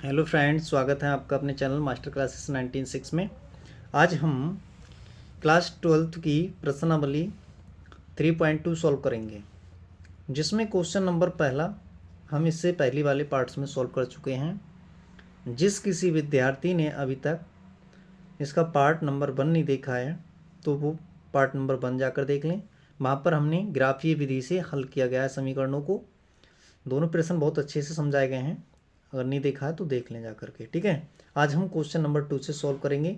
Hello friends, स्वागत है आपका अपने चैनल मास्टर क्लासेस 196 में। आज हम क्लास 12th की प्रश्नावली 3.2 सॉल्व करेंगे, जिसमें क्वेश्चन नंबर पहला हम इससे पहली वाले पार्ट्स में सॉल्व कर चुके हैं। जिस किसी विद्यार्थी ने अभी तक इसका पार्ट नंबर 1 नहीं देखा है तो वो पार्ट नंबर 1 जाकर देख लें। वहाँ पर हमने ग्राफीय विधि से हल किया गया है समीकरणों को। दोनों प्रश्न बहुत अच्छे से समझाए गए हैं, अगर नहीं देखा है तो देख लें जा करके। ठीक है, आज हम क्वेश्चन नंबर 2 से सॉल्व करेंगे।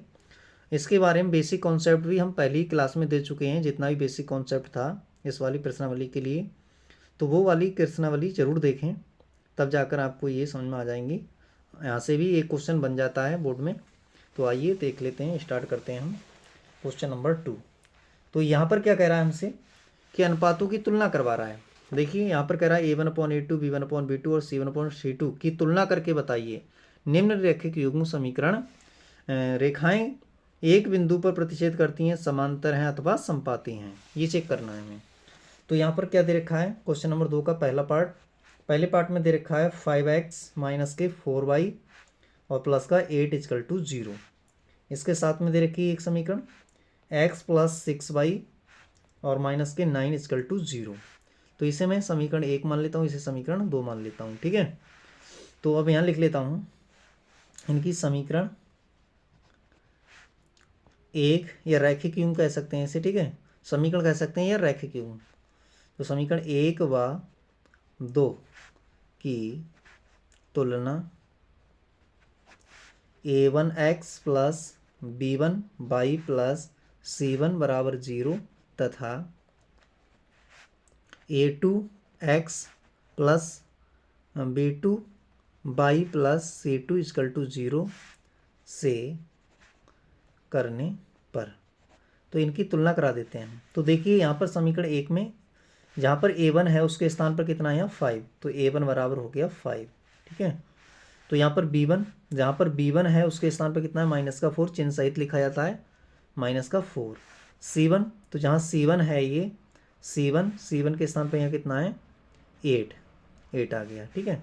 इसके बारे में बेसिक कॉन्सेप्ट भी हम पहली क्लास में दे चुके हैं। जितना भी बेसिक कॉन्सेप्ट था इस वाली प्रश्नावली के लिए, तो वो वाली प्रश्नावली ज़रूर देखें, तब जाकर आपको ये समझ में आ जाएंगी। यहाँ से भी एक क्वेश्चन बन जाता है बोर्ड में। तो आइए देख लेते हैं, स्टार्ट करते हैं हम क्वेश्चन नंबर 2। तो यहाँ पर क्या कह रहा है हमसे कि अनुपातों की तुलना करवा रहा है। देखिए यहाँ पर कह रहा है A1/A2 B1/B2 और C1/C2 की तुलना करके बताइए निम्न रैखिक युग्म समीकरण रेखाएं एक बिंदु पर प्रतिच्छेद करती हैं, समांतर हैं अथवा समपाती हैं, ये चेक करना है हमें। तो यहाँ पर क्या दे रखा है, क्वेश्चन नंबर 2 का पहला पार्ट। पहले पार्ट में दे रखा है 5x माइनस के 4y और प्लस का 8 = 0। इसके साथ में दे रखी है एक समीकरण x + 6y और माइनस के 9 = 0। तो इसे मैं समीकरण 1 मान लेता हूँ, इसे समीकरण 2 मान लेता हूँ। ठीक है, तो अब यहाँ लिख लेता हूँ इनकी समीकरण 1 या रैखिक युग्म कह सकते हैं इसे। ठीक है, समीकरण कह सकते हैं या रैखिक युग्म। तो समीकरण 1 व 2 की तुलना A1x + B1y + C1 = 0 तथा A2x + B2y + C2 = 0 से करने पर, तो इनकी तुलना करा देते हैं। तो देखिए यहाँ पर समीकरण 1 में जहाँ पर A1 है उसके स्थान पर कितना है, 5, तो A1 बराबर हो गया 5। ठीक है, तो यहाँ पर B1, जहाँ पर B1 है उसके स्थान पर कितना है, -4, चिन्ह सहित लिखा जाता है -4। C1, तो जहाँ C1 है ये C1 के स्थान पर यहाँ कितना है, 8 आ गया। ठीक है,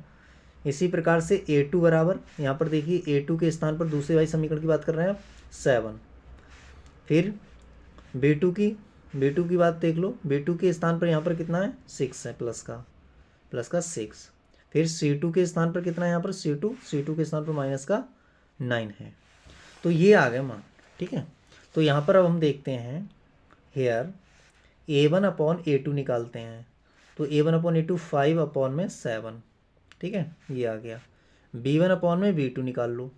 इसी प्रकार से A2 बराबर, यहाँ पर देखिए A2 के स्थान पर दूसरे वाले समीकरण की बात कर रहे हैं आप, 7। फिर B2 की बात देख लो, B2 के स्थान पर यहाँ पर कितना है, 6 है, प्लस का 6। फिर C2 के स्थान पर कितना है, यहाँ पर C2 के स्थान पर -9 है। तो ये आ गया मान। ठीक है, तो यहाँ पर अब हम देखते हैं हेयर A1/A2 निकालते हैं। तो A1/A2 5/7। ठीक है, ये आ गया। B1/B2 निकाल लो,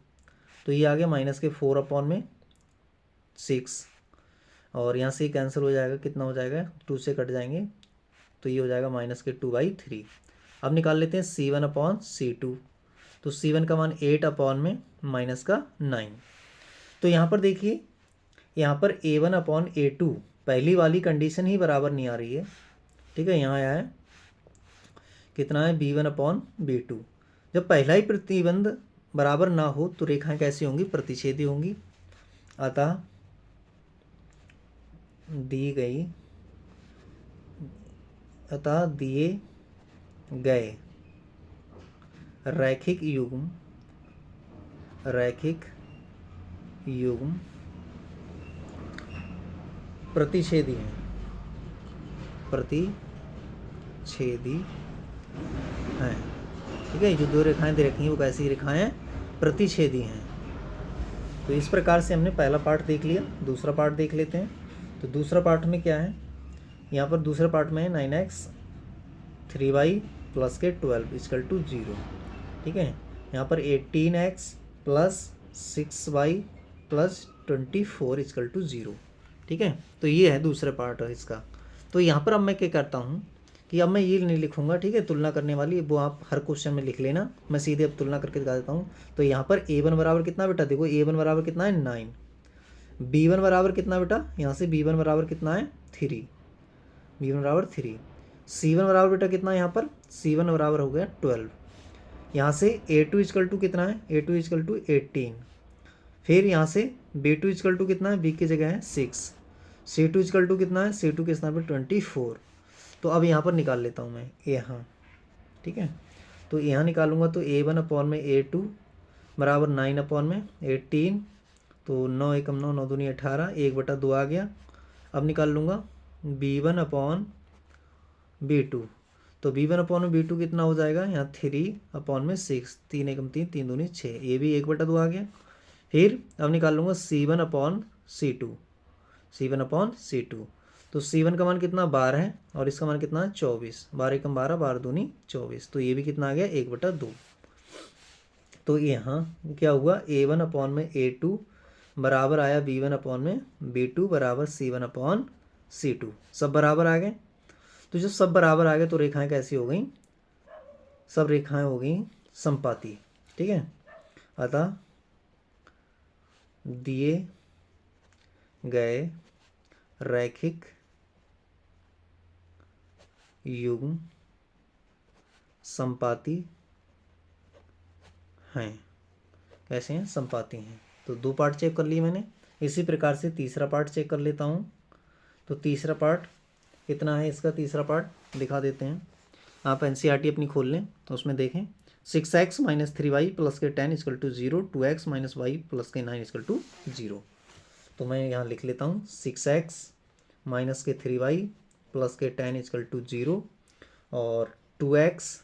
तो ये आ गया -4/6 और यहाँ से कैंसिल हो जाएगा, कितना हो जाएगा, 2 से कट जाएंगे, तो ये हो जाएगा -2/3। अब निकाल लेते हैं C1/C2। तो C1 का मान 8/9। तो यहाँ पर देखिए, यहाँ पर A1/A2 पहली वाली कंडीशन ही बराबर नहीं आ रही है। ठीक है, यहाँ आया है कितना है, B1/B2। जब पहला ही प्रतिबंध बराबर ना हो तो रेखाएं कैसी होंगी, प्रतिच्छेदी होंगी। अतः दिए गए रैखिक युग्म प्रतिच्छेदी हैं। ठीक है, जो दो रेखाएं दे रखी हैं वो कैसी रेखाएं हैं, प्रतिच्छेदी हैं। तो इस प्रकार से हमने पहला पार्ट देख लिया। दूसरा पार्ट देख लेते हैं। तो दूसरा पार्ट में क्या है, यहाँ पर दूसरे पार्ट में है 9x 3y + के 12 = 0। ठीक है, यहाँ पर 18x + 6y + 24 = 0। ठीक है, तो ये है दूसरा पार्ट है इसका। तो यहाँ पर अब मैं क्या करता हूँ कि अब मैं ये नहीं लिखूँगा, ठीक है, तुलना करने वाली वो आप हर क्वेश्चन में लिख लेना, मैं सीधे अब तुलना करके दिखा देता हूँ। तो यहाँ पर A1 बराबर कितना बेटा, देखो A1 बराबर कितना है, 9। B1 बराबर कितना बेटा, यहाँ से B1 बराबर कितना है, 3। B1 बराबर 3। C1 बराबर बेटा कितना है, यहाँ पर C1 बराबर हो गया 12। यहाँ से A2 = कितना है, A2 = 18। फिर यहाँ से B2 = कितना है, B की जगह है 6। C2 = कितना है, C2 के स्थान पर 24। तो अब यहाँ पर निकाल लेता हूँ मैं यहाँ। ठीक है, तो यहाँ निकालूंगा तो A1/A2 बराबर 9/18, तो 9 एकम 9, 9 दूनी 18, 1/2 आ गया। अब निकाल लूँगा b1/b2, तो b1/b2 कितना हो जाएगा यहाँ 3/6, 3 एकम 3, 3 दूनी 6, ये भी 1/2 आ गया। फिर अब निकाल लूँगा c1/c2, c1/c2, तो c1 का मान कितना 12 है और इसका मान कितना 24, 12 एकम 12, 12 दूनी 24, तो ये भी कितना आ गया 1/2। तो यहाँ क्या हुआ a1/a2 बराबर आया b1/b2 बराबर c1/c2, सब बराबर आ गए। तो जब सब बराबर आ गए तो रेखाएं कैसी हो गई, सब रेखाएं हो गई समपाती, ठीक है। अतः दिए गए रैखिक युग्म समपाती हैं। कैसे हैं, समपाती हैं। तो 2 पार्ट चेक कर लिए मैंने। इसी प्रकार से तीसरा पार्ट चेक कर लेता हूँ। तो तीसरा पार्ट कितना है, इसका तीसरा पार्ट दिखा देते हैं। आप एनसीईआरटी अपनी खोल लें तो उसमें देखें 6x - 3y + के 10 = 0, 2x - y + के 9 = 0। तो मैं यहाँ लिख लेता हूँ 6x - के 3y + के 10 = 0 और 2x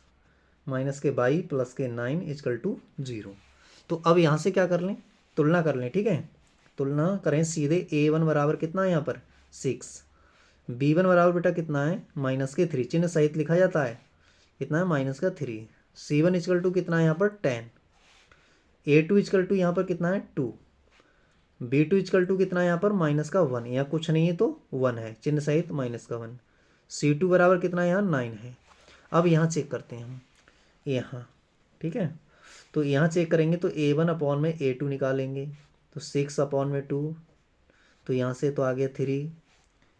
- के y + के 9 = 0। तो अब यहाँ से क्या कर लें, तुलना कर लें, ठीक है। तुलना करें सीधे, a1 बराबर कितना है यहाँ पर 6, b1 बराबर बेटा कितना है -3, चिन्ह सहित लिखा जाता है, कितना है -3, c1 = कितना है यहाँ पर 10, a2 = यहाँ पर कितना है 2, b2 = कितना है यहाँ पर -1, यहाँ कुछ नहीं है तो 1 है, चिन्ह सहित -1, c2 बराबर कितना है यहाँ 9 है। अब यहाँ चेक करते हैं हम, यहाँ ठीक है। तो यहाँ चेक करेंगे तो a1/a2 निकालेंगे, तो 6/2, तो यहाँ से तो आ गया 3।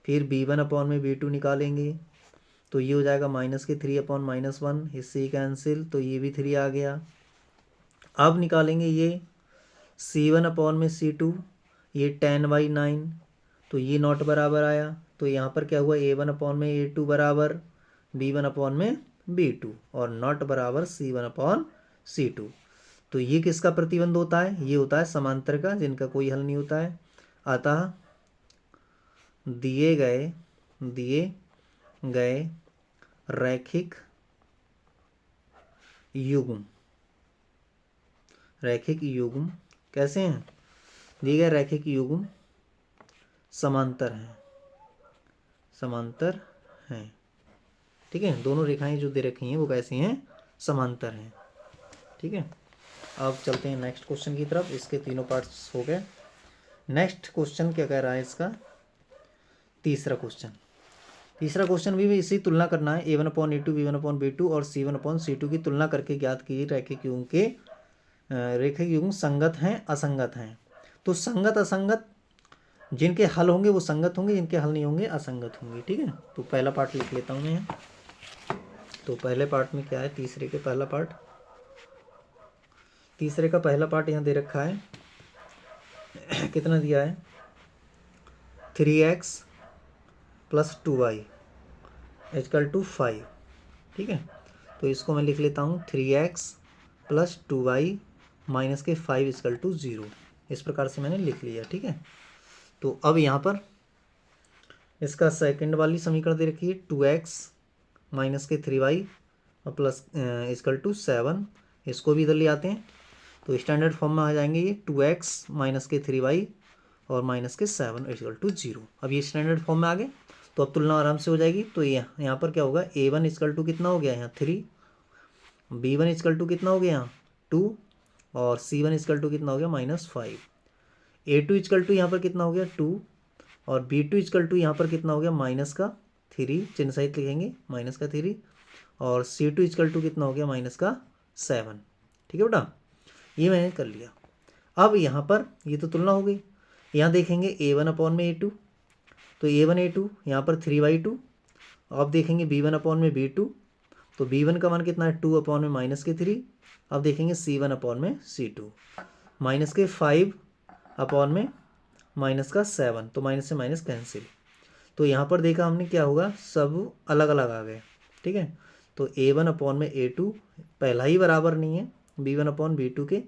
फिर b1/b2 निकालेंगे तो ये हो जाएगा -3/-1, इससे कैंसिल, तो ये भी 3 आ गया। अब निकालेंगे ये c1/c2, ये 10/9, तो ये नॉट बराबर आया। तो यहाँ पर क्या हुआ a1/a2 बराबर b1/b2 और नॉट बराबर c1/c2। तो ये किसका प्रतिबंध होता है, ये होता है समांतर का, जिनका कोई हल नहीं होता है। अतः दिए गए रैखिक युग्म कैसे हैं, दिए गए रैखिक युग्म समांतर हैं, ठीक है। दोनों रेखाएं जो दे रखी हैं वो कैसी हैं, समांतर हैं, ठीक है। अब चलते हैं नेक्स्ट क्वेश्चन की तरफ। इसके तीनों पार्ट्स हो गए। नेक्स्ट क्वेश्चन क्या कह रहा है, इसका तीसरा क्वेश्चन भी इसी तुलना करना है। a1/a2, b1/b2 और c1/c2 की तुलना करके ज्ञात कीजिए रैखिक युग्म संगत हैं असंगत हैं। तो संगत असंगत जिनके हल होंगे वो संगत होंगे, जिनके हल नहीं होंगे असंगत होंगे, ठीक है। तो पहला पार्ट लिख लेता हूँ मैं यहाँ। तो पहले पार्ट में क्या है, तीसरे का पहला पार्ट यहाँ दे रखा है, कितना दिया है 3x + 2y = 5, ठीक है। तो इसको मैं लिख लेता हूँ 3x + 2y - के 5 = 0। इस प्रकार से मैंने लिख लिया, ठीक है। तो अब यहाँ पर इसका सेकंड वाली समीकरण दे रखी है 2x - के 3y प्लस = 7। इसको भी इधर ले आते हैं तो स्टैंडर्ड फॉर्म में आ जाएंगे ये 2x - के 3y और - के 7 = 0। अब ये स्टैंडर्ड फॉर्म में आ गए तो अब तुलना आराम से हो जाएगी। तो यहाँ पर क्या होगा, a1 = कितना हो गया यहाँ 3, b1 = कितना हो गया यहाँ 2 और c1 = कितना हो गया -5, a2 = यहाँ पर कितना हो गया 2 और b2 = यहाँ पर कितना हो गया -3, चिन्ह सहित लिखेंगे -3 और c2 = कितना हो गया -7, ठीक है बेटा। ये मैंने कर लिया। अब यहाँ पर ये तो तुलना हो गई। यहाँ देखेंगे a1/a2, तो a1a2 यहाँ पर 3/2। अब देखेंगे b1/b2, तो b1 का मान कितना है 2/- के 3। अब देखेंगे c1/c2 -के 5/- का 7, तो माइनस से माइनस कैंसिल। तो यहाँ पर देखा हमने क्या होगा, सब अलग अलग आ गए, ठीक है। तो a1/a2 पहला ही बराबर नहीं है b1/b2 के,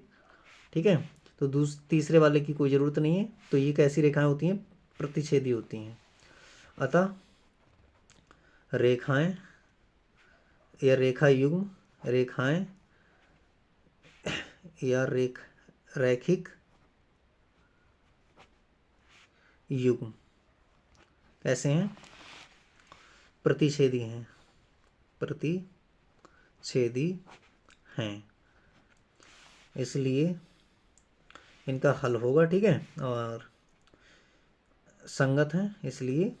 ठीक है। तो तीसरे वाले की कोई ज़रूरत नहीं है। तो ये कैसी रेखाएं होती हैं? प्रतिच्छेदी होती हैं। अतः रेखाएं या रेखा युग्म रेखाएं या रैखिक युग्म कैसे हैं? प्रतिच्छेदी हैं, प्रतिच्छेदी हैं, इसलिए इनका हल होगा। ठीक है। और संगत हैं, इसलिए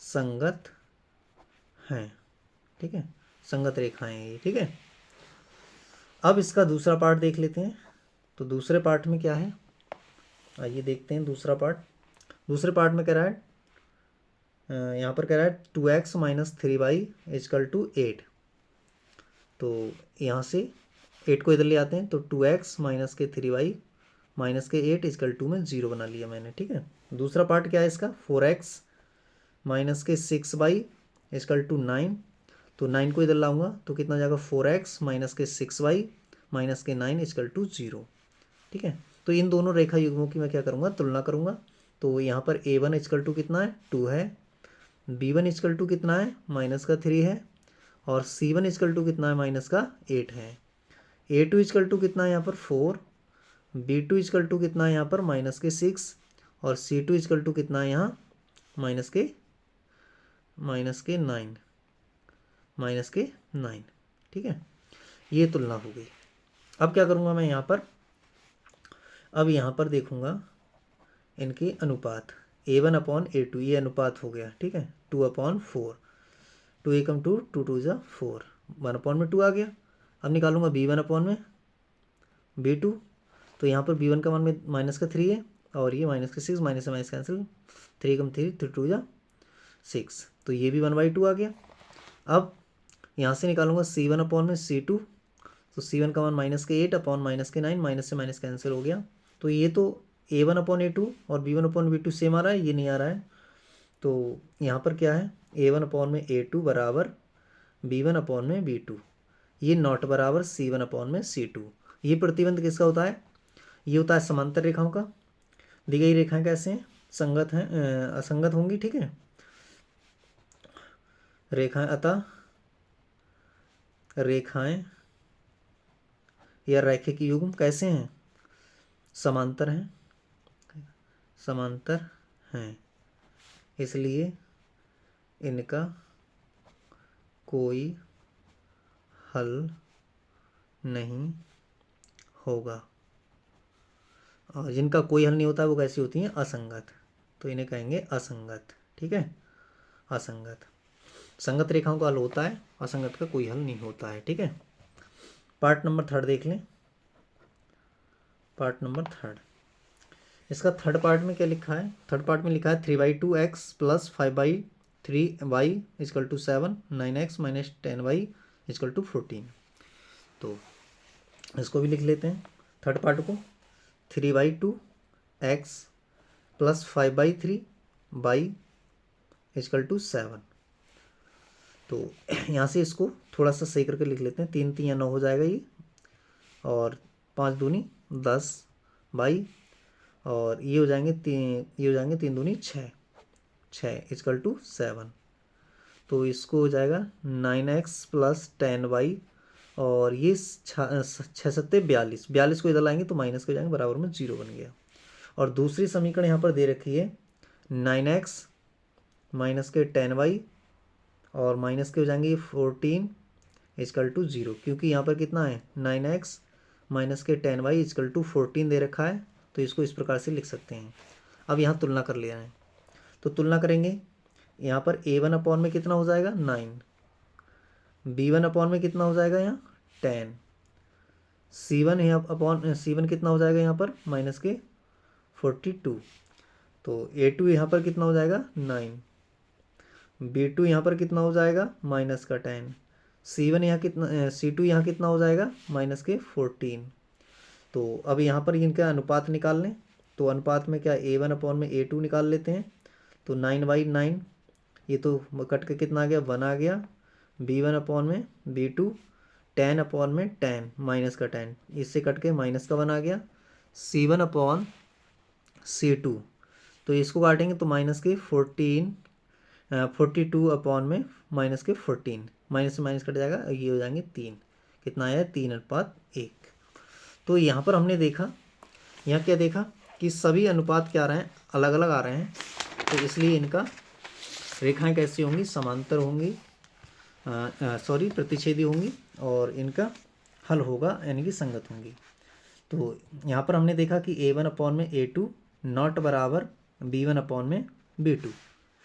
संगत हैं। ठीक है, संगत रेखाएं हैं ये। ठीक है। अब इसका दूसरा पार्ट देख लेते हैं। तो दूसरे पार्ट में क्या है, आइए देखते हैं दूसरा पार्ट। दूसरे पार्ट में कह रहा है, यहाँ पर कह रहा है 2x minus 3y is equal to 8। तो यहाँ से 8 को इधर ले आते हैं, तो 2x माइनस के 3y माइनस के 8 इजकल टू में 0 बना लिया मैंने। ठीक है। दूसरा पार्ट क्या है इसका, 4x माइनस के 6y इजकल टू 9। तो 9 को इधर लाऊंगा तो कितना जाएगा, 4x माइनस के 6y माइनस के 9 इजकल टू 0। ठीक है। तो इन दोनों रेखा युग्मों की मैं क्या करूँगा, तुलना करूँगा। तो यहाँ पर a1 इजकल टू कितना है, 2 है। b1 इजकल टू कितना है, माइनस का 3 है। और c1 इजकल टू कितना है, माइनस का 8 है। a2 इजकल टू कितना है यहाँ पर 4। b2 इजकल टू कितना है यहाँ पर माइनस के 6। और c2 इजकल टू कितना है यहाँ माइनस के 9। ठीक है, ये तुलना हो गई। अब क्या करूँगा मैं यहाँ पर, अब यहाँ पर देखूँगा इनके अनुपात, a1 अपॉन a2, ये अनुपात हो गया। ठीक है, 2/4, 2 एकम 2, 2 2 जा 4, 1/2 आ गया। अब निकालूंगा b1 अपॉन में b2। तो यहाँ पर b1 का मान में माइनस का 3 है और ये माइनस का 6, माइनस से माइनस कैंसिल, 3 एकम 3, 3 2 जा 6, तो ये भी 1/2 आ गया। अब यहाँ से निकालूंगा c1 अपॉन में c2। तो c1 का मान माइनस के 8 अपॉन माइनस के 9, माइनस से माइनस कैंसिल हो गया। तो ये तो a1 अपॉन a2 और b1 अपॉन b2 सेम आ रहा है, ये नहीं आ रहा है। तो यहाँ पर क्या है, a1 अपॉन में a2 बराबर b1 अपॉन में b2, ये नॉट बराबर c1 अपॉन में c2। ये प्रतिबंध किसका होता है, ये होता है समांतर रेखाओं का। दी गई रेखाएं कैसे हैं, संगत हैं, असंगत होंगी। ठीक है, रेखाएं, अतः रेखाएं या रैखिक युग्म कैसे हैं, समांतर हैं, समांतर हैं, इसलिए इनका कोई हल नहीं होगा। और जिनका कोई हल नहीं होता वो कैसी होती हैं, असंगत। तो इन्हें कहेंगे असंगत। ठीक है, असंगत। संगत रेखाओं का हल होता है, असंगत का कोई हल नहीं होता है। ठीक है। पार्ट नंबर 3 देख लें। पार्ट नंबर 3, इसका थर्ड पार्ट में क्या लिखा है, थर्ड पार्ट में लिखा है 3/2x plus 5/3y equal to 7, 9x minus 10y equal to 14। तो इसको भी लिख लेते हैं थर्ड पार्ट को, 3/2x plus 5/3y equal to 7। तो यहाँ से इसको थोड़ा सा सही करके लिख लेते हैं, 3 3 9 हो जाएगा ये, और 5 दूनी 10 बाई, और ये हो जाएंगे 3 दूनी 6 इजकल टू 7। तो इसको हो जाएगा 9x प्लस 10y, और ये 6 7 42 को इधर लाएंगे तो माइनस को जाएंगे, बराबर में 0 बन गया। और दूसरी समीकरण यहाँ पर दे रखी है 9x माइनस के 10y, और माइनस के हो जाएंगे 14 इजकल टू 0, क्योंकि यहाँ पर कितना है 9x माइनस के 10y इजकल टू 14 दे रखा है। तो इसको इस प्रकार से लिख सकते हैं। अब यहाँ तुलना कर लिया है, तो तुलना करेंगे। यहाँ पर a1 अपॉन में कितना हो जाएगा 9, b1 अपॉन में कितना हो जाएगा यहाँ 10, c1 यहाँ अपॉन c1 कितना हो जाएगा यहाँ पर माइनस के 42। तो a2 यहाँ पर कितना हो जाएगा 9, b2 यहाँ पर कितना हो जाएगा माइनस का 10, c1 यहाँ कितना c2 यहाँ कितना हो जाएगा माइनस के 14। तो अब यहाँ पर इनका अनुपात निकाल लें। तो अनुपात में क्या, a1 अपॉन में a2 निकाल लेते हैं। तो 9/9, ये तो कट के कितना आ गया 1 आ गया। b1 अपॉन में b2, 10 अपॉन में 10 माइनस का 10, इससे कट के माइनस का 1 आ गया। C1 अपॉन C2, तो इसको काटेंगे तो माइनस के 42 अपॉन में माइनस के 14, माइनस से माइनस कट जाएगा, ये हो जाएंगे 3, कितना आया 3:1। तो यहाँ पर हमने देखा, यहाँ क्या देखा कि सभी अनुपात क्या आ रहे हैं, अलग अलग आ रहे हैं, तो इसलिए इनका रेखाएं कैसी होंगी, समांतर होंगी, प्रतिच्छेदी होंगी, और इनका हल होगा यानी कि संगत होंगी। तो यहाँ पर हमने देखा कि A1 अपॉन में A2 नॉट बराबर B1 अपॉन में B2,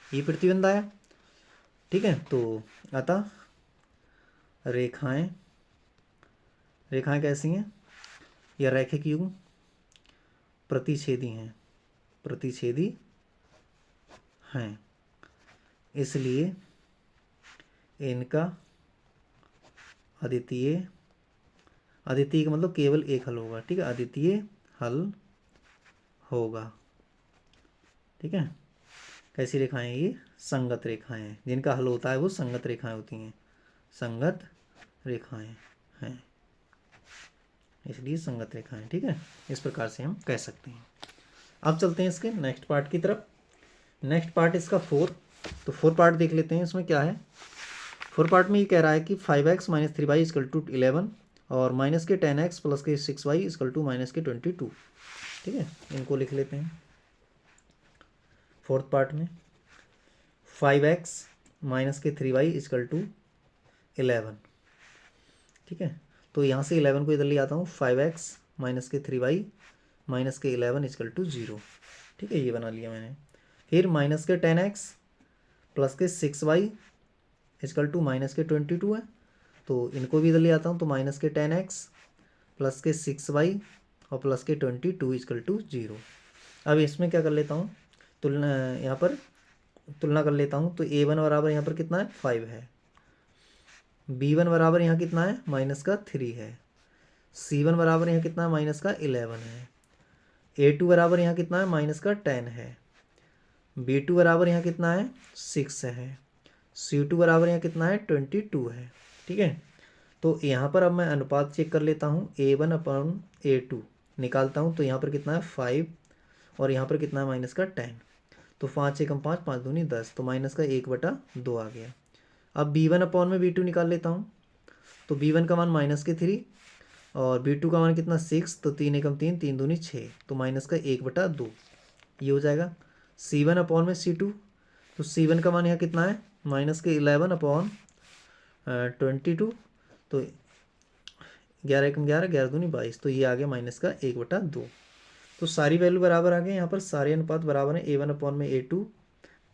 ये प्रतिबंध आया। ठीक है, तो अतः रेखाएं कैसी हैं, या रैखिक युग्म प्रतिच्छेदी हैं, इसलिए इनका अद्वितीय का मतलब केवल एक हल होगा। ठीक है, अद्वितीय हल होगा। ठीक है, कैसी रेखाएं, ये संगत रेखाएं हैं, जिनका हल होता है वो संगत रेखाएं होती हैं, संगत रेखाएं हैं, इसलिए संगत रेखाएं। ठीक है, इस प्रकार से हम कह सकते हैं। अब चलते हैं इसके नेक्स्ट पार्ट की तरफ। नेक्स्ट पार्ट इसका 4, तो 4 पार्ट देख लेते हैं। इसमें क्या है, 4 पार्ट में ये कह रहा है कि 5x - 3y = 11 और माइनस के 10x प्लस के 6y = माइनस के 22। ठीक है, इनको लिख लेते हैं। 4th पार्ट में 5x माइनस के 3y = 11। ठीक है, तो यहाँ से 11 को इधर ले आता हूँ, 5x माइनस के 3y माइनस के 11 = 0। ठीक है, ये बना लिया मैंने। फिर माइनस के 10x प्लस के 6y = माइनस के 22 है, तो इनको भी इधर ले आता हूँ, तो माइनस के 10x प्लस के 6y और प्लस के 22 = 0। अब इसमें क्या कर लेता हूँ, तुलना, यहाँ पर तुलना कर लेता हूँ। तो A1 बराबर यहाँ पर कितना है, 5 है, B1 बराबर यहाँ कितना है, माइनस का 3 है, C1 बराबर यहाँ कितना है, माइनस का 11 है, A2 बराबर यहाँ कितना है, माइनस का 10 है, B2 बराबर यहाँ कितना है, 6 है, C2 बराबर यहाँ कितना है, 22 है। ठीक है, तो यहाँ पर अब मैं अनुपात चेक कर लेता हूँ, A1 अपॉन A2 निकालता हूँ, तो यहाँ पर कितना है 5 और यहाँ पर कितना है माइनस का 10, तो 5 एकम 5, 5 दूनी 10, तो माइनस का 1/2 आ गया। अब B1 अपॉन में B2 निकाल लेता हूँ, तो B1 का मान माइनस के 3 और B2 का मान कितना 6, तो 3 एकम 3, 3 दूनी 6, तो माइनस का 1/2 ये हो जाएगा। C1 अपॉन में C2, तो C1 का मान यहाँ कितना है, माइनस के 11 अपॉन 22, तो 11 एकम 11, 11 दूनी 22, तो ये आ गया माइनस का 1/2। तो सारी वैल्यू बराबर आ गए, यहाँ पर सारे अनुपात बराबर हैं, A1 अपॉन में A2,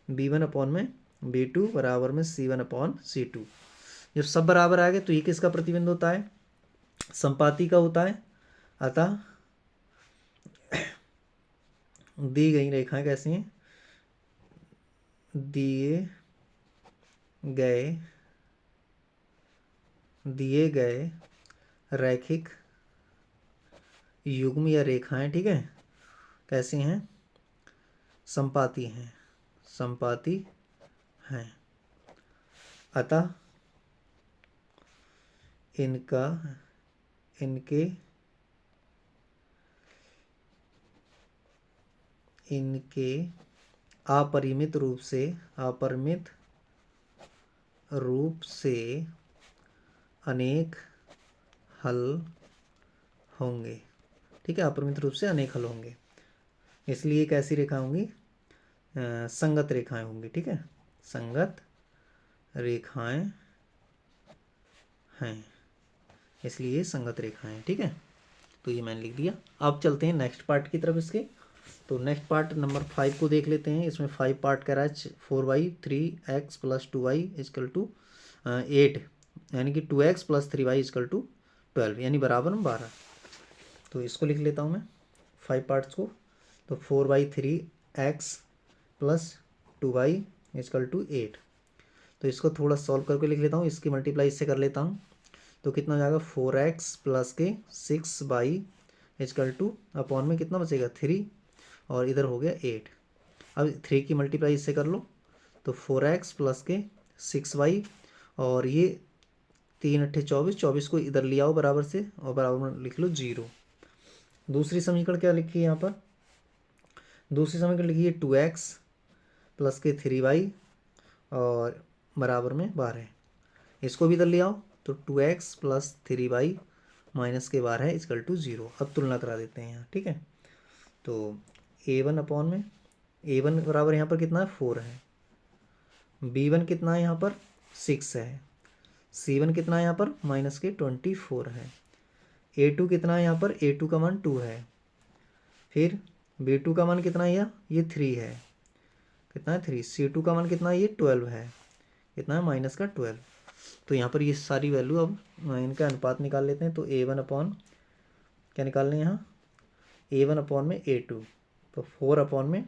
B1 अपॉन में B2 बराबर में C1 अपॉन C2। जब सब बराबर आ गए तो ये किसका प्रतिबिंब होता है, संपाती का होता है। अतः दी गई रेखाएं कैसी हैं, दिए गए रैखिक युग्म या रेखाएं, ठीक है, कैसी हैं, संपाती हैं। अतः इनके अपरिमित रूप से अनेक हल होंगे। ठीक है, अपरिमित रूप से अनेक हल होंगे, इसलिए कैसी रेखा होंगी, संगत रेखाएं होंगी। ठीक है, संगत रेखाएं हैं, इसलिए संगत रेखाएं। ठीक है, तो ये मैंने लिख दिया। अब चलते हैं नेक्स्ट पार्ट की तरफ इसके। तो नेक्स्ट पार्ट नंबर 5 को देख लेते हैं। इसमें 5 पार्ट कह रहा है 4y 3x + 2y = 8, यानी कि 2x + 3y = 12, यानी बराबर में 12। तो इसको लिख लेता हूँ मैं 5 पार्ट्स को। तो 4y 3x + 2y = 8, तो इसको थोड़ा सॉल्व करके लिख लेता हूँ, इसकी मल्टीप्लाई इससे कर लेता हूँ, तो कितना हो जाएगा 4x प्लस के 6y = अपॉन में कितना बचेगा 3 और इधर हो गया 8। अब 3 की मल्टीप्लाई इससे कर लो, तो 4x प्लस के 6y और ये 3 × 8 = 24, 24 को इधर ले आओ बराबर से और बराबर में लिख लो 0, दूसरी समीकरण क्या लिखी है यहाँ पर, दूसरी समीकरण लिखी है 2x प्लस के 3y और बराबर में 12। इसको भी इधर ले आओ तो 2x प्लस 3y माइनस के 12 इक्वल टू 0। अब तुलना करा देते हैं यहाँ, ठीक है। तो a1 अपॉन में a1 बराबर यहाँ पर कितना है 4 है, b1 कितना है यहाँ पर 6 है, c1 कितना है यहाँ पर माइनस के 24 है, a2 कितना है यहाँ पर a2 का मान 2 है, फिर b2 का मान कितना है ये 3 है, कितना है 3, c2 का मान कितना है ये 12 है, कितना है माइनस का 12। तो यहाँ पर ये सारी वैल्यू अब इनका अनुपात निकाल लेते हैं। तो a1 अपॉन क्या निकाल लें यहाँ, a1 अपॉन में a2, तो 4 अपॉन में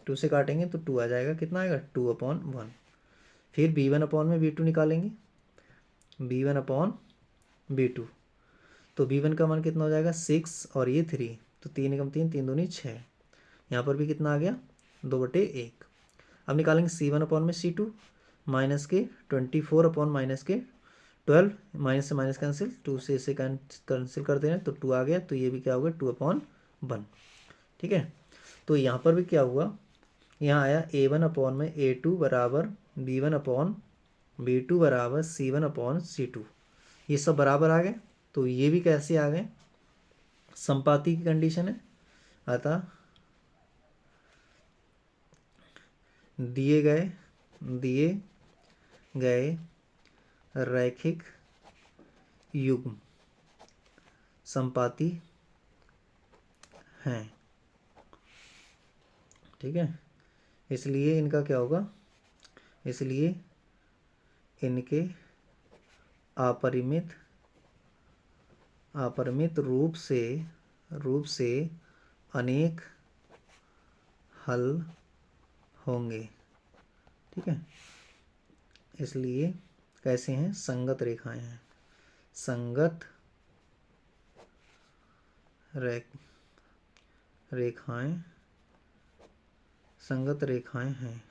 2 से काटेंगे तो 2 आ जाएगा, कितना आएगा 2 अपॉन 1। फिर b1 अपॉन में b2 निकालेंगे, b1 अपॉन b2, तो b1 का मान कितना हो जाएगा 6 और ये 3, तो 3 एकम 3, 3 दूनी 6, यहाँ पर भी कितना आ गया 2/1। अब निकालेंगे c1 अपॉन में c2, माइनस के 24 अपॉन माइनस के 12, माइनस से माइनस कैंसिल, 2 से इसे कैंसिल कर दे रहे हैं तो 2 आ गया, तो ये भी क्या होगा 2 अपॉन 1, ठीक है। तो यहाँ पर भी क्या हुआ, यहाँ आया a1 अपॉन में a2 बराबर b1 अपॉन b2 बराबर c1 अपॉन c2, ये सब बराबर आ गए। तो ये भी कैसे आ गए, संपाती की कंडीशन है, अतः दिए गए रैखिक युग्म संपाती हैं, ठीक है। इसलिए इनका क्या होगा, इसलिए इनके अपरिमित रूप से अनेक हल होंगे, ठीक है। इसलिए कैसे हैं, संगत रेखाएं हैं, संगत रेखाएं हैं,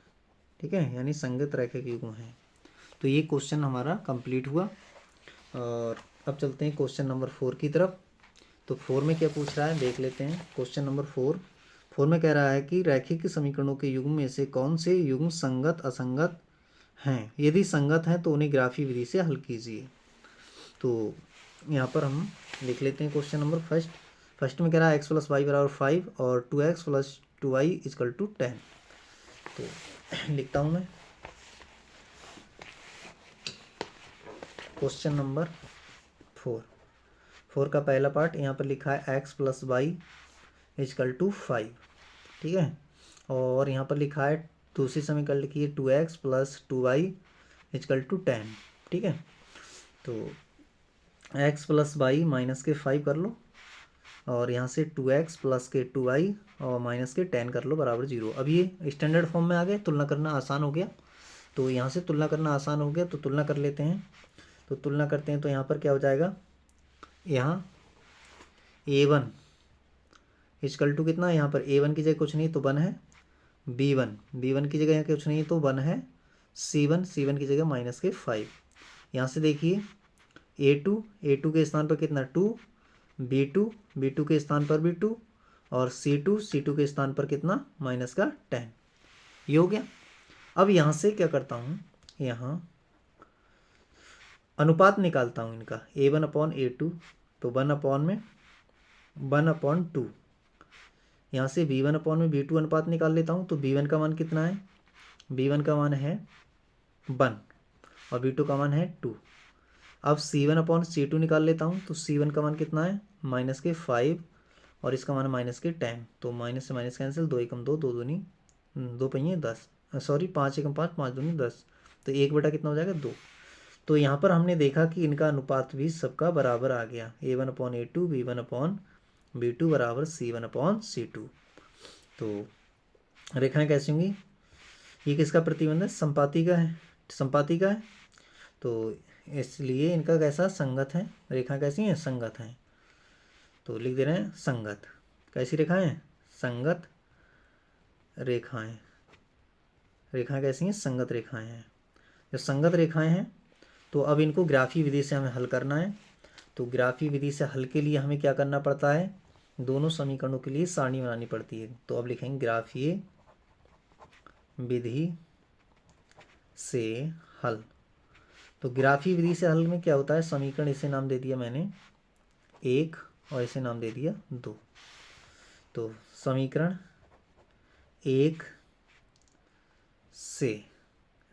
ठीक है, यानी संगत रैखिक युग्म हैं। तो ये क्वेश्चन हमारा कंप्लीट हुआ और अब चलते हैं क्वेश्चन नंबर 4 की तरफ। तो 4 में क्या पूछ रहा है देख लेते हैं। क्वेश्चन नंबर 4 में कह रहा है कि रैखिक समीकरणों के युग्म में से कौन से युग्म संगत असंगत हैं, यदि संगत हैं तो उन्हें ग्राफी विधि से हल कीजिए। तो यहाँ पर हम लिख लेते हैं क्वेश्चन नंबर फर्स्ट में कह रहा है x प्लस वाई बराबर 5 और 2x plus 2y equal to 10। तो लिखता हूँ मैं क्वेश्चन नंबर 4 का पहला पार्ट यहाँ पर लिखा है x plus y equal to 5, ठीक है। और यहाँ पर लिखा है दूसरी समीकरण लिखी है 2x plus 2y equal to 10, ठीक है। तो x प्लस वाई माइनस के 5 कर लो और यहाँ से 2x प्लस के 2y और माइनस के 10 कर लो बराबर 0। अब ये स्टैंडर्ड फॉर्म में आ गए, तुलना करना आसान हो गया। तो यहाँ से तुलना करना आसान हो गया तो तुलना कर लेते हैं। तो तुलना करते हैं तो यहाँ पर क्या हो जाएगा, यहाँ a1 इक्वल टू कितना, यहाँ पर a1 की जगह कुछ नहीं तो 1 है, b1 की जगह यहाँ कुछ नहीं तो 1 है, c1 की जगह माइनस के 5। यहाँ से देखिए a2 के स्थान पर कितना 2, b2 के स्थान पर भी 2 और c2 के स्थान पर कितना माइनस का 10, ये हो गया। अब यहाँ से क्या करता हूँ, यहाँ अनुपात निकालता हूँ इनका a1 अपॉन a2, तो 1 अपॉन 2। यहाँ से b1 अपॉन में b2 अनुपात निकाल लेता हूँ। तो b1 का मान कितना है, b1 का मान है 1 और b2 का मान है 2। अब c1 अपॉन c2 निकाल लेता हूँ। तो c1 का मान कितना है माइनस के 5 और इसका मान माइनस के 10। तो माइनस से माइनस कैंसिल, 2 एकम 2, 2 दूनी 2 पहिए 10, सॉरी 5 एकम 5, 5 दूनी 10, तो 1 बटा कितना हो जाएगा 2। तो यहाँ पर हमने देखा कि इनका अनुपात भी सबका बराबर आ गया, a1 upon a2, b1 upon b2 बराबर c1 अपॉन c2। तो रेखाएं कैसी होंगी, ये किसका प्रतिबंध है, संपाती का है। तो इसलिए इनका कैसा संगत है, रेखा कैसी हैं संगत हैं। तो लिख दे रहे हैं संगत, कैसी रेखाएं हैं, संगत रेखाएं कैसी हैं, संगत रेखाएं हैं। जो संगत रेखाएं हैं तो अब इनको ग्राफी विधि से हमें हल करना है। तो ग्राफी विधि से हल के लिए हमें क्या करना पड़ता है, दोनों समीकरणों के लिए सारणी बनानी पड़ती है। तो अब लिखेंगे ग्राफीय विधि से हल। तो ग्राफीय विधि से हल में क्या होता है, समीकरण इसे नाम दे दिया मैंने 1 और इसे नाम दे दिया 2। तो समीकरण 1 से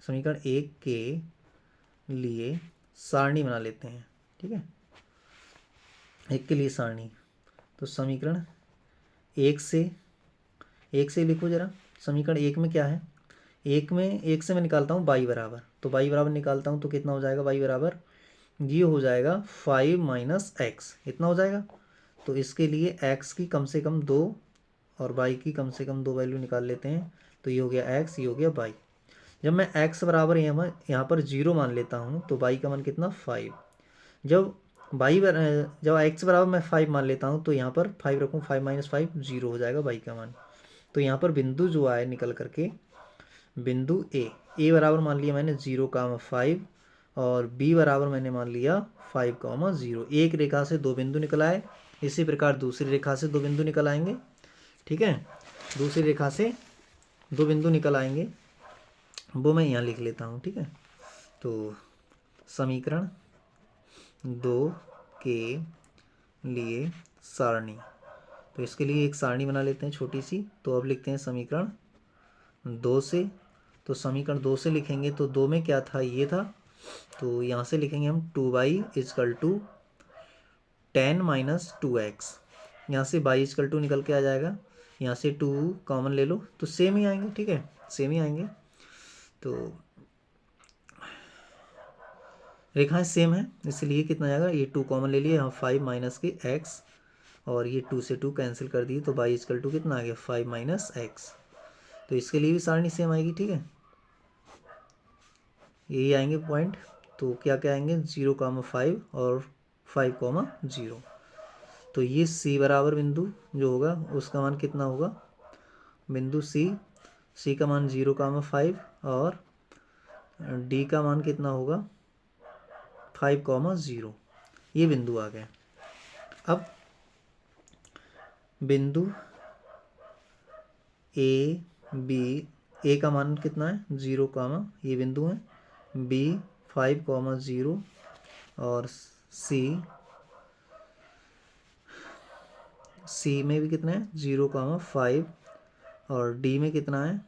समीकरण 1 के लिए सारणी बना लेते हैं। ठीक है, 1 के लिए सारणी। तो समीकरण 1 से लिखो जरा। समीकरण 1 में क्या है, 1 से मैं निकालता हूँ y बराबर। तो y बराबर निकालता हूँ तो कितना हो जाएगा, y बराबर ये हो जाएगा 5 - x, इतना हो जाएगा। तो इसके लिए x की कम से कम 2 और y की कम से कम 2 वैल्यू निकाल लेते हैं। तो ये हो गया x, ये हो गया y। जब मैं x बराबर यहाँ पर 0 मान लेता हूँ तो y का मान कितना 5। जब x बराबर मैं 5 मान लेता हूँ तो यहाँ पर 5 रखूँ, 5 - 5 0 हो जाएगा y का मान। तो यहाँ पर बिंदु जो आए निकल करके बिंदु ए बराबर मान लिया मैंने 0,5 और b बराबर मैंने मान लिया 5,0। एक रेखा से 2 बिंदु निकल आए। इसी प्रकार दूसरी रेखा से 2 बिंदु निकल आएंगे। ठीक है, दूसरी रेखा से 2 बिंदु निकल आएंगे, वो मैं यहाँ लिख लेता हूँ। ठीक है, तो समीकरण 2 के लिए सारणी। तो इसके लिए एक सारणी बना लेते हैं छोटी सी। तो अब लिखते हैं समीकरण 2 से। तो समीकरण 2 से लिखेंगे तो 2 में क्या था, ये था। तो यहाँ से लिखेंगे हम 2y = 10 - 2x। यहाँ से y = निकल के आ जाएगा, यहाँ से 2 कॉमन ले लो तो सेम ही आएंगे। ठीक है, सेम ही आएंगे। तो रेखाएं सेम है इसलिए कितना आएगा, ये 2 कॉमन ले लिए, यहाँ 5 माइनस के x और ये 2 से 2 कैंसिल कर दिए। तो y = कितना आ गया 5 - x। तो इसके लिए भी सारणी सेम आएगी। ठीक है, यही आएंगे पॉइंट। तो क्या क्या आएंगे 0,5 और 5,0। तो ये c बराबर बिंदु जो होगा उसका मान कितना होगा, बिंदु c का मान 0,5 और d का मान कितना होगा 5,0। ये बिंदु आ गए। अब बिंदु a का मान कितना है 0, ये बिंदु है, b 5,0 और c में भी कितना है 0,5 और d में कितना है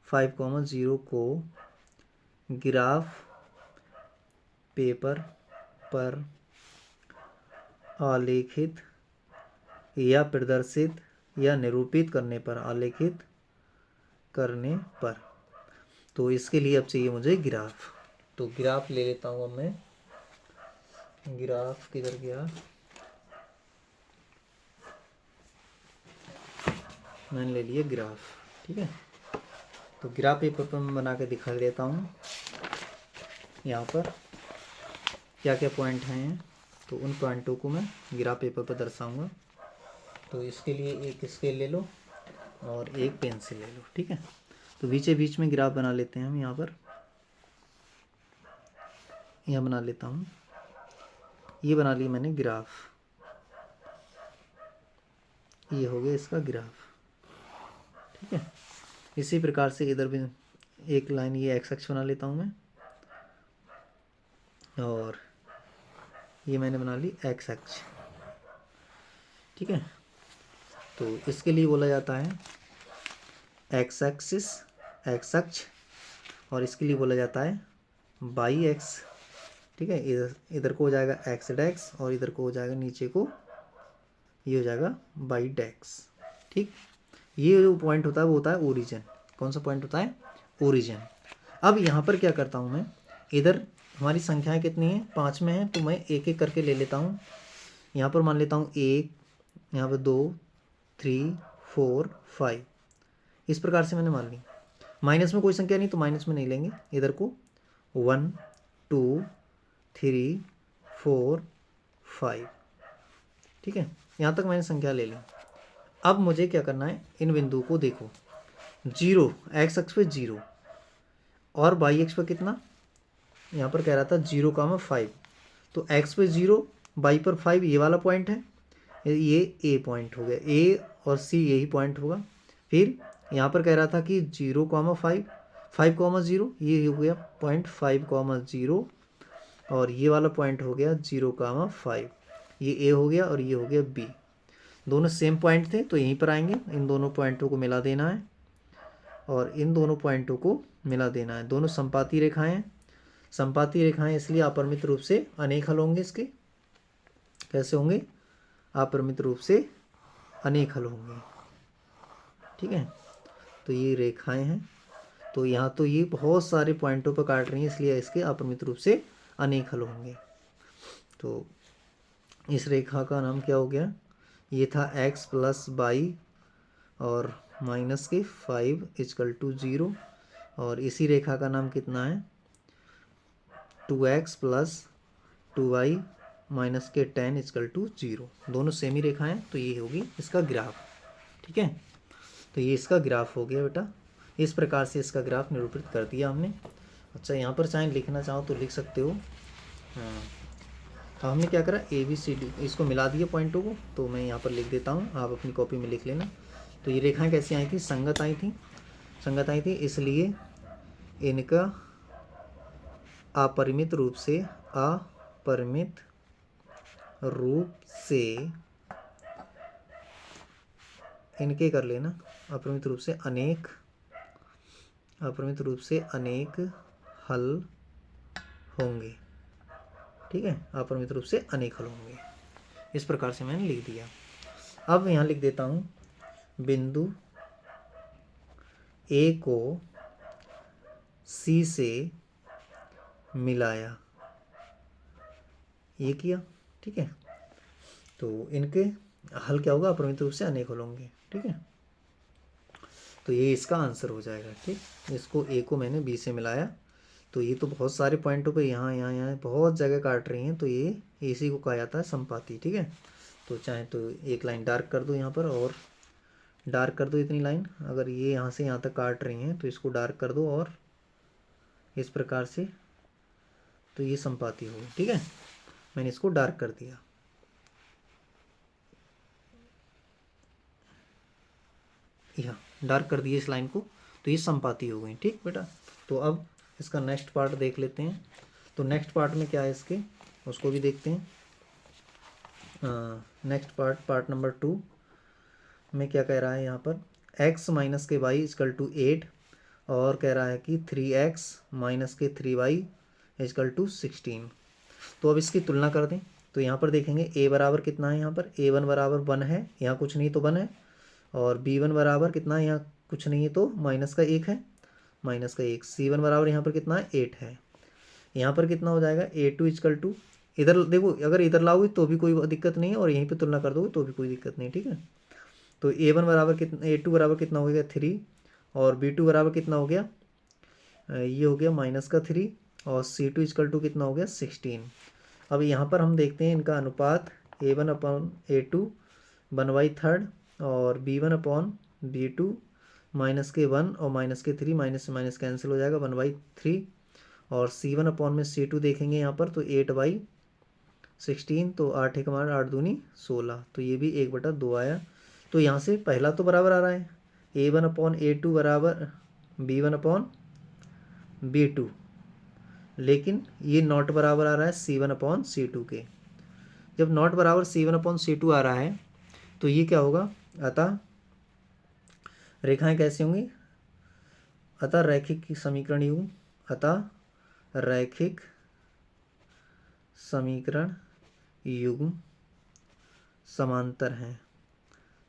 5,0 को ग्राफ पेपर पर आलेखित या प्रदर्शित या निरूपित करने पर, आलेखित करने पर। तो इसके लिए अब चाहिए मुझे ग्राफ। तो ग्राफ ले लेता हूँ अब मैं। ग्राफ किधर गया, मैंने ले लिया ग्राफ। ठीक है, तो ग्राफ पेपर पर मैं बना के दिखा देता हूँ। यहाँ पर क्या क्या पॉइंट हैं तो उन पॉइंटों को मैं ग्राफ पेपर पर दर्शाऊंगा। तो इसके लिए एक स्केल ले लो और एक पेंसिल ले लो। ठीक है, तो बीच में ग्राफ बना लेते हैं हम। यहाँ पर यहाँ बना लेता हूँ, ये बना लिया मैंने ग्राफ, ये हो गया इसका ग्राफ। ठीक है, इसी प्रकार से इधर भी एक लाइन ये एक्स अक्ष बना लेता हूँ मैं, और ये मैंने बना ली एक्स अक्ष। ठीक है, तो इसके लिए बोला जाता है एक्स एक्सिस, एक्स अक्ष, और इसके लिए बोला जाता है वाई एक्स। ठीक है, इधर को हो जाएगा एक्स डैक्स और इधर को हो जाएगा नीचे को ये हो जाएगा वाई डैक्स। ठीक, ये जो पॉइंट होता है वो होता है ओरिजिन। कौन सा पॉइंट होता है, ओरिजिन। अब यहाँ पर क्या करता हूँ मैं, इधर हमारी संख्याएं कितनी हैं 5 में है, तो मैं एक एक करके ले लेता हूँ। यहाँ पर मान लेता हूँ 1, यहाँ पर 2, 3, 4, 5, इस प्रकार से मैंने मान ली। माइनस में कोई संख्या नहीं तो माइनस में नहीं लेंगे। इधर को 1, 2, 3, 4, 5। ठीक है, यहाँ तक मैंने संख्या ले ली। अब मुझे क्या करना है, इन बिंदुओं को देखो, 0 एक्स अक्ष पे 0 और वाई अक्ष पर कितना, यहाँ पर कह रहा था 0,5। तो एक्स पे 0 वाई पर 5 ये वाला पॉइंट है, ये ए पॉइंट हो गया, ए और सी यही पॉइंट होगा। फिर यहाँ पर कह रहा था कि 0,5, 5,0, ये हो गया पॉइंट 5,0 और ये वाला पॉइंट हो गया 0,5। ये ए हो गया और ये हो गया बी। दोनों सेम पॉइंट थे तो यहीं पर आएंगे, इन दोनों पॉइंटों को मिला देना है और इन दोनों पॉइंटों को मिला देना है। दोनों संपाती रेखाएं हैं, संपाती रेखाएं इसलिए अपरिमित रूप से अनेक हल होंगे। इसके कैसे होंगे? अपरिमित रूप से अनेक हल होंगे। ठीक है, तो ये रेखाएं हैं, तो यहाँ तो ये बहुत सारे पॉइंटों पर काट रही हैं, इसलिए इसके अपरिमित रूप से अनेक हल होंगे। तो इस रेखा का नाम क्या हो गया? ये था x + y और माइनस के 5 = 0 और इसी रेखा का नाम कितना है? 2x + 2y माइनस के 10 = 0। दोनों सेमी रेखाएं, तो ये होगी इसका ग्राफ। ठीक है, तो ये इसका ग्राफ हो गया बेटा। इस प्रकार से इसका ग्राफ निरूपित कर दिया हमने। अच्छा, यहाँ पर चाहे लिखना चाहो तो लिख सकते हो। हाँ, तो हमने क्या करा, ABCD इसको मिला दिया पॉइंटों को, तो मैं यहाँ पर लिख देता हूँ, आप अपनी कॉपी में लिख लेना। तो ये रेखाएं कैसी आई थी? संगत आई थी, संगत आई थी, इसलिए इनका अपरिमित रूप से इनके कर लेना, अपरिमित रूप से अनेक हल होंगे। ठीक है, अपरिमित रूप से अनेक हल होंगे। इस प्रकार से मैंने लिख दिया। अब यहाँ लिख देता हूँ, बिंदु ए को सी से मिलाया, ये किया। ठीक है, तो इनके हल क्या होगा? अपरिमित रूप से अनेक हल होंगे। ठीक है, तो ये इसका आंसर हो जाएगा। ठीक, इसको ए को मैंने बी से मिलाया, तो ये तो बहुत सारे पॉइंटों पे यहाँ बहुत जगह काट रही हैं, तो ये इसी को कहा जाता है संपाती। ठीक है, तो चाहे तो एक लाइन डार्क कर दो यहाँ पर और डार्क कर दो इतनी लाइन। अगर ये यहाँ से यहाँ तक काट रही हैं तो इसको डार्क कर दो और इस प्रकार से, तो ये संपाती होगी। ठीक है, मैंने इसको डार्क कर दिया। यहाँ डार्क कर दिया इस लाइन को, तो ये संपाती हो गई। ठीक बेटा, तो अब इसका नेक्स्ट पार्ट देख लेते हैं। तो नेक्स्ट पार्ट में क्या है इसके, उसको भी देखते हैं। नेक्स्ट पार्ट नंबर 2 में क्या कह रहा है यहाँ पर? x - के y = 8 और कह रहा है कि 3x - के 3y = 16। तो अब इसकी तुलना कर दें, तो यहाँ पर देखेंगे a बराबर कितना है? यहाँ पर a1 बराबर 1 है, यहाँ कुछ नहीं तो 1 है, और b1 बराबर कितना है? यहाँ कुछ नहीं है तो -1 है, -1। c1 बराबर यहाँ पर कितना है? 8 है। यहाँ पर कितना हो जाएगा? a2 = इधर देखो, अगर इधर लाओगे तो भी कोई दिक्कत नहीं है और यहीं पे तुलना कर दोगे तो भी कोई दिक्कत नहीं। ठीक है, तो a1 बराबर कितना, a2 बराबर कितना हो गया? 3 और b2 बराबर कितना हो गया? ये हो गया -3 और c2 = कितना हो गया? 16। अब यहाँ पर हम देखते हैं इनका अनुपात a1/a2 1/3 और b1/b2 -1 और -3 माइनस से माइनस कैंसिल हो जाएगा 1/3 और c1/c2 देखेंगे यहाँ पर तो 8/16, तो 8 × 8 = 16, तो ये भी 1/2 आया। तो यहाँ से पहला तो बराबर आ रहा है, a1/a2 बराबर b1/b2, लेकिन ये नॉट बराबर आ रहा है c1/c2 के। जब नॉट बराबर c1/c2 आ रहा है तो ये क्या होगा? अतः रेखाएं कैसी होंगी? अतः रैखिक समीकरण युग्म, अतः रैखिक समीकरण युग्म समांतर हैं,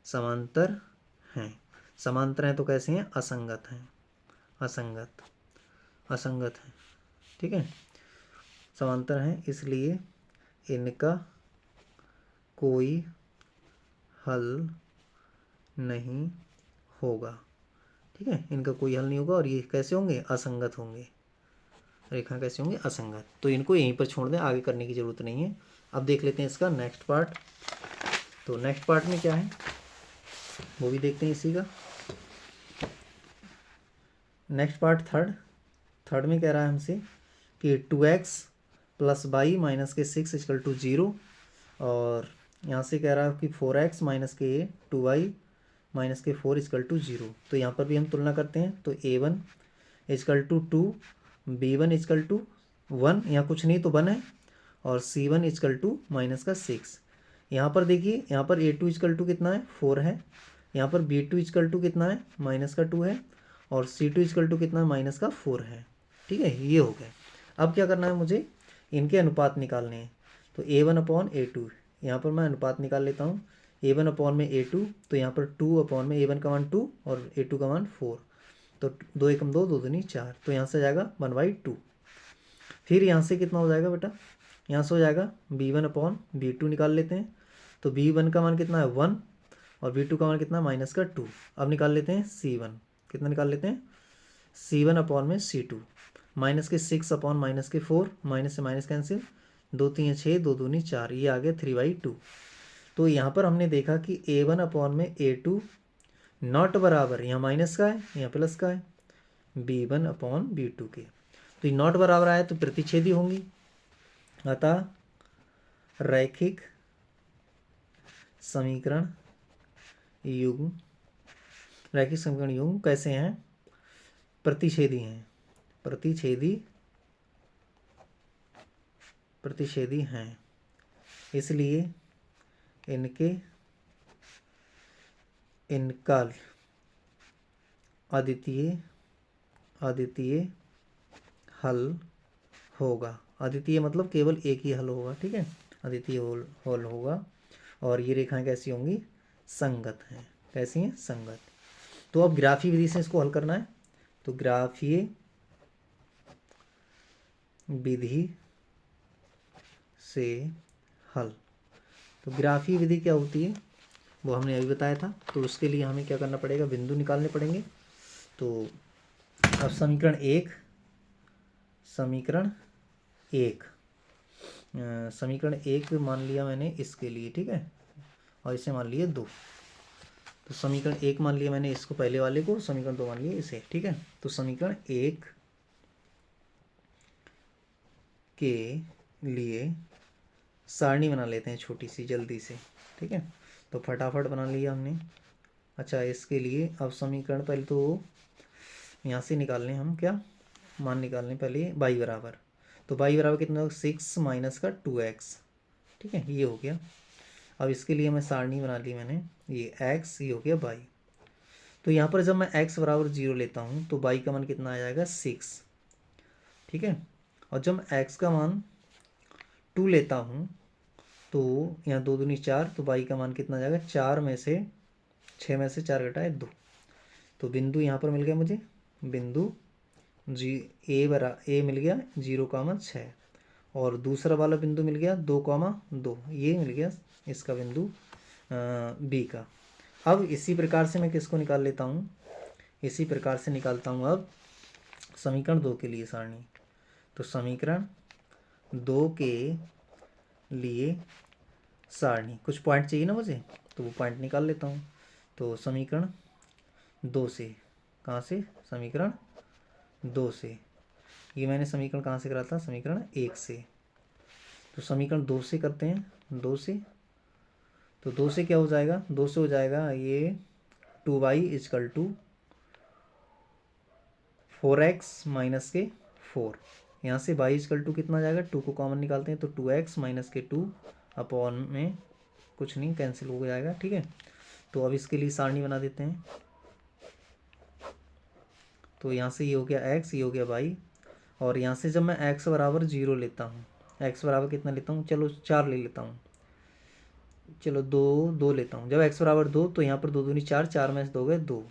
समांतर हैं। समांतर हैं तो कैसे हैं? असंगत हैं, असंगत हैं। ठीक है, समांतर हैं इसलिए इनका कोई हल नहीं होगा। ठीक है, इनका कोई हल नहीं होगा और ये कैसे होंगे? असंगत होंगे। रेखा कैसे होंगे? असंगत। तो इनको यहीं पर छोड़ दें, आगे करने की ज़रूरत नहीं है। अब देख लेते हैं इसका नेक्स्ट पार्ट। तो नेक्स्ट पार्ट में क्या है वो भी देखते हैं इसी का। नेक्स्ट पार्ट थर्ड में कह रहा है हमसे कि 2x + y - के 6 = 0 और यहाँ से कह रहा है कि 4x माइनस के 2y माइनस के 4 इजकल टू 0। तो यहाँ पर भी हम तुलना करते हैं। तो a1 is equal to 2, b1 is equal to 1, यहाँ कुछ नहीं तो 1 है, और c1 इजकल टू माइनस का 6। यहाँ पर देखिए, यहाँ पर a2 इजकल टू कितना है, 4 है। यहाँ पर b2 इजकल टू कितना है, माइनस का 2 है, और c2 इजकल टू कितना है, माइनस का 4 है। ठीक है, ये हो गया। अब क्या करना है, मुझे इनके अनुपात निकालने हैं। तो a1 अपॉन a2, यहाँ पर मैं अनुपात निकाल लेता हूँ। a1 अपॉन में a2, तो यहाँ पर 2 अपॉन में a1 का मान 2 और a2 का मान 4, तो 2 एकम 2, 2 दूनी 4, तो यहाँ से जाएगा 1/2। फिर यहाँ से कितना हो जाएगा बेटा, यहाँ से हो जाएगा b1 अपॉन b2 निकाल लेते हैं। तो b1 का मान कितना है, 1, और b2 का मान कितना है, माइनस का 2। अब निकाल लेते हैं c1, कितना निकाल लेते हैं, c1 अपॉन में c2, माइनस के 6 अपॉन माइनस के 4, माइनस से माइनस कैंसिल, 2 3 6, 2 दूनी 4, ये आ गया 3/2। तो यहाँ पर हमने देखा कि a1 अपॉन में a2 नॉट बराबर, यहाँ माइनस का है, यहाँ प्लस का है, b1 अपॉन b2 के। तो ये नॉट बराबर आया तो प्रतिच्छेदी होंगी। अतः रैखिक समीकरण युग्म, रैखिक समीकरण युग्म कैसे हैं, प्रतिच्छेदी हैं, प्रतिच्छेदी हैं, इसलिए इनका अद्वितीय हल होगा। अद्वितीय मतलब केवल एक ही हल होगा। ठीक है, अद्वितीय हल होगा। और ये रेखाएं कैसी होंगी, संगत हैं। कैसी हैं, संगत। तो अब ग्राफीय विधि से इसको हल करना है। तो ग्राफीय विधि से हल, तो ग्राफीय विधि क्या होती है वो हमने अभी बताया था। तो उसके लिए हमें क्या करना पड़ेगा, बिंदु निकालने पड़ेंगे। तो अब समीकरण एक, समीकरण एक मान लिया मैंने इसके लिए, ठीक है, और इसे मान लिए 2। तो समीकरण एक मान लिया मैंने इसको, पहले वाले को, समीकरण 2 मान लिया इसे। ठीक है, तो समीकरण एक के लिए सारणी बना लेते हैं छोटी सी जल्दी से। ठीक है, तो फटाफट बना लिया हमने। अच्छा, इसके लिए अब समीकरण पहले तो यहाँ से निकालने, हम क्या मान निकालने, पहले y बराबर, तो y बराबर कितना होगा, 6 माइनस का 2x। ठीक है, ये हो गया। अब इसके लिए मैं सारणी बना ली मैंने, ये x, ये हो गया y। तो यहाँ पर जब मैं x बराबर 0 लेता हूँ तो y का मान कितना आ जाएगा, 6। ठीक है, और जब मैं x का मान 2 लेता हूँ तो यहाँ 2 दूनी 4, तो y का मान कितना आ जाएगा, 4 में से 6 में से 4 घटाए 2। तो बिंदु यहाँ पर मिल गया मुझे, बिंदु ए मिल गया 0,6, और दूसरा वाला बिंदु मिल गया 2,2, ये मिल गया इसका बिंदु बी का। अब इसी प्रकार से मैं किसको निकाल लेता हूँ, इसी प्रकार से निकालता हूँ अब समीकरण 2 के लिए सारणी। तो समीकरण 2 के लिए सारणी, कुछ पॉइंट चाहिए ना मुझे, तो वो पॉइंट निकाल लेता हूँ। तो समीकरण 2 से, कहाँ से, समीकरण 2 से, ये मैंने समीकरण कहाँ से करा था, समीकरण 1 से। तो समीकरण 2 से करते हैं, 2 से, तो 2 से क्या हो जाएगा, 2 से हो जाएगा ये 2y is equal to 4x minus के 4। यहाँ से y इजकल टू कितना जाएगा, 2 को कॉमन निकालते हैं, तो 2x माइनस के 2 अपॉन में कुछ नहीं, कैंसिल हो जाएगा। ठीक है, तो अब इसके लिए सारणी बना देते हैं। तो यहाँ से ये हो गया x, ये हो गया y, और यहाँ से जब मैं x बराबर 0 लेता हूँ, x बराबर कितना लेता हूँ, चलो 4 ले लेता हूँ, चलो 2 लेता हूँ। जब x बराबर 2, तो यहाँ पर 2 दूनी 4, 4 में से 2 गए 2।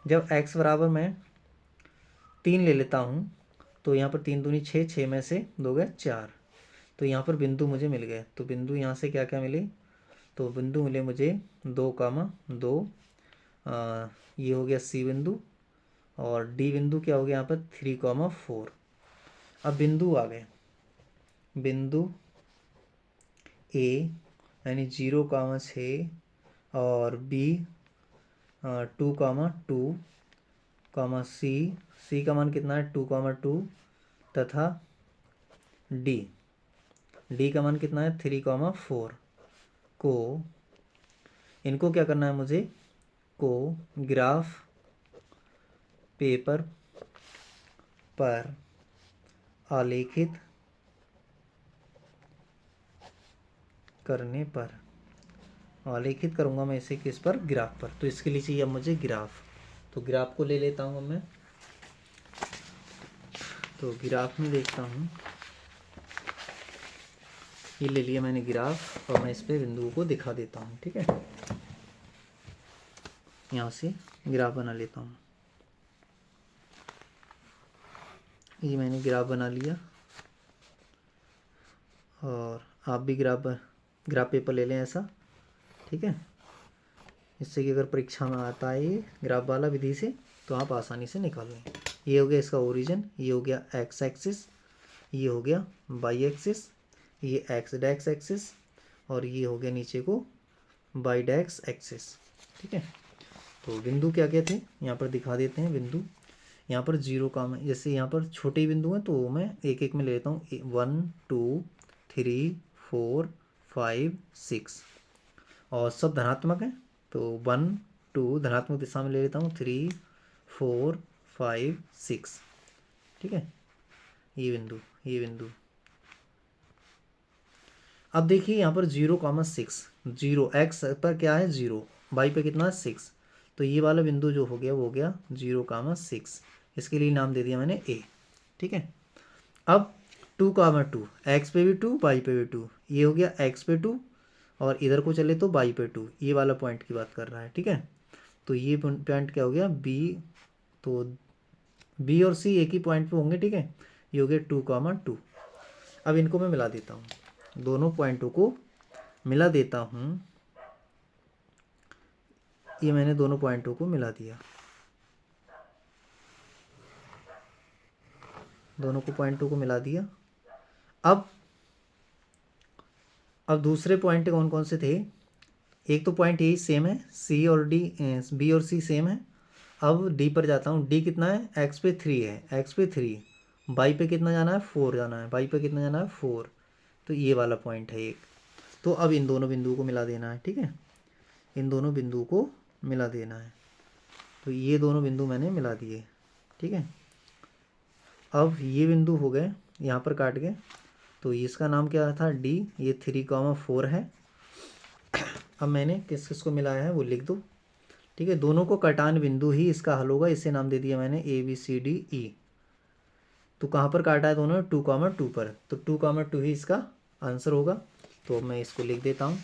जब x बराबर मैं 3 ले लेता हूँ, तो यहाँ पर 3 दूनी 6, 6 में से 2 गए 4। तो यहाँ पर बिंदु मुझे मिल गए। तो बिंदु यहाँ से क्या क्या मिले, तो बिंदु मिले मुझे 2,2, ये हो गया सी बिंदु, और डी बिंदु क्या हो गया यहाँ पर 3,4। अब बिंदु आ गए, बिंदु ए यानी 0,6, और बी 2,2, सी का मान कितना है 2,2, तथा डी का मान कितना है 3,4। को, इनको क्या करना है मुझे, को ग्राफ पेपर पर आलेखित करने पर, आलेखित करूँगा मैं इसे किस पर, ग्राफ पर। तो इसके लिए चाहिए अब मुझे ग्राफ। तो ग्राफ को ले लेता हूँ मैं। तो ग्राफ में देखता हूँ, ये ले लिया मैंने ग्राफ, और मैं इस पे बिंदुओं को दिखा देता हूँ। ठीक है, यहाँ से ग्राफ बना लेता हूँ। ये मैंने ग्राफ बना लिया, और आप भी ग्राफ पेपर ले लें ऐसा। ठीक है, इससे कि अगर परीक्षा में आता है ये ग्राफ वाला विधि से, तो आप आसानी से निकाल लें। ये हो गया इसका ओरिजिन, ये हो गया एक्स एक्सिस, ये हो गया वाई एक्सिस, ये एक्स डैक्स एक्सिस, और ये हो गया नीचे को वाई डैक्स एक्सिस। ठीक है, तो बिंदु क्या क्या थे यहाँ पर दिखा देते हैं। बिंदु यहाँ पर 0 काम है, जैसे यहाँ पर छोटे बिंदु हैं तो मैं एक एक में ले लेता हूँ। 1 2 3 4 5 6, और सब धनात्मक है, तो 1 2 धनात्मक दिशा में ले लेता हूँ, 3 4 5 6। ठीक है, ये बिंदु, ये बिंदु। अब देखिए यहाँ पर 0,6, 0 एक्स पर क्या है 0, वाई पे कितना है 6, तो ये वाला बिंदु जो हो गया वो हो गया 0,6। इसके लिए नाम दे दिया मैंने ए। ठीक है, अब 2,2, एक्स पे भी 2 वाई पे भी 2, ये हो गया एक्स पे 2, और इधर को चले तो वाई पे 2, ये वाला पॉइंट की बात कर रहा है। ठीक है, तो ये पॉइंट क्या हो गया बी, तो बी और सी एक ही पॉइंट पे होंगे। ठीक है, ये हो गया 2,2। अब इनको मैं मिला देता हूँ, दोनों पॉइंटों को मिला देता हूँ। ये मैंने दोनों पॉइंटों को मिला दिया, दोनों को पॉइंटों को मिला दिया। अब दूसरे पॉइंट कौन कौन से थे, एक तो पॉइंट यही सेम है, सी और डी, बी और सी सेम है। अब डी पर जाता हूँ, डी कितना है, एक्स पे 3 है, एक्स पे 3, वाई पे कितना जाना है 4 जाना है, वाई पे कितना जाना है 4, तो ये वाला पॉइंट है एक। तो अब इन दोनों बिंदुओं को मिला देना है। ठीक है, इन दोनों बिंदुओं को मिला देना है, तो ये दोनों बिंदु मैंने मिला दिए। ठीक है, अब ये बिंदु हो गए, यहाँ पर काट गए, तो इसका नाम क्या था डी, ये 3,4 है। अब मैंने किस किस को मिलाया है वो लिख दो। ठीक है, दोनों को कटान बिंदु ही इसका हल होगा, इसे नाम दे दिया मैंने A B C D E. तो कहाँ पर काटा है दोनों, 2,2 पर, तो 2,2 ही इसका आंसर होगा। तो अब मैं इसको लिख देता हूँ,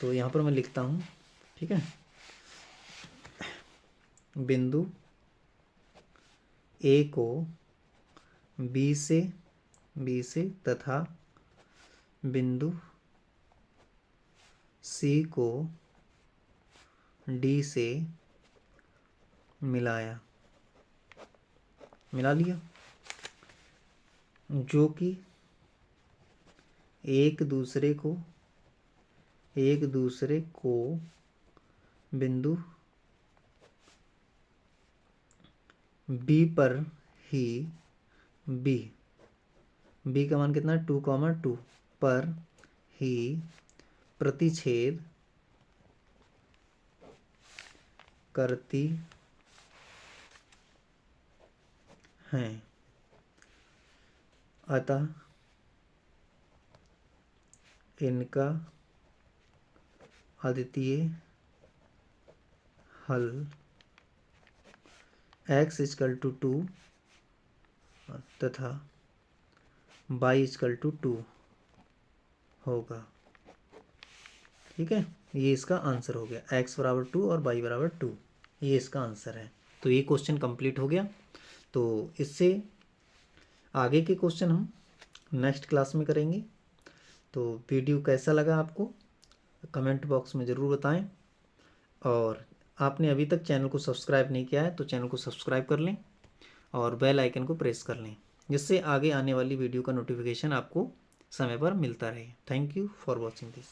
तो यहाँ पर मैं लिखता हूँ। ठीक है, बिंदु ए को बी से तथा बिंदु सी को डी से मिला लिया, जो कि एक दूसरे को बिंदु बी पर ही बी का मान कितना है 2,2 पर ही प्रतिच्छेद करती हैं, अतः इनका अद्वितीय हल x = 2 तथा y = 2 होगा। ठीक है, ये इसका आंसर हो गया, x = 2 और y = 2, ये इसका आंसर है। तो ये क्वेश्चन कंप्लीट हो गया। तो इससे आगे के क्वेश्चन हम नेक्स्ट क्लास में करेंगे। तो वीडियो कैसा लगा आपको कमेंट बॉक्स में ज़रूर बताएं, और आपने अभी तक चैनल को सब्सक्राइब नहीं किया है तो चैनल को सब्सक्राइब कर लें और बेल आइकन को प्रेस कर लें, जिससे आगे आने वाली वीडियो का नोटिफिकेशन आपको समय पर मिलता रहे। Thank you for watching this.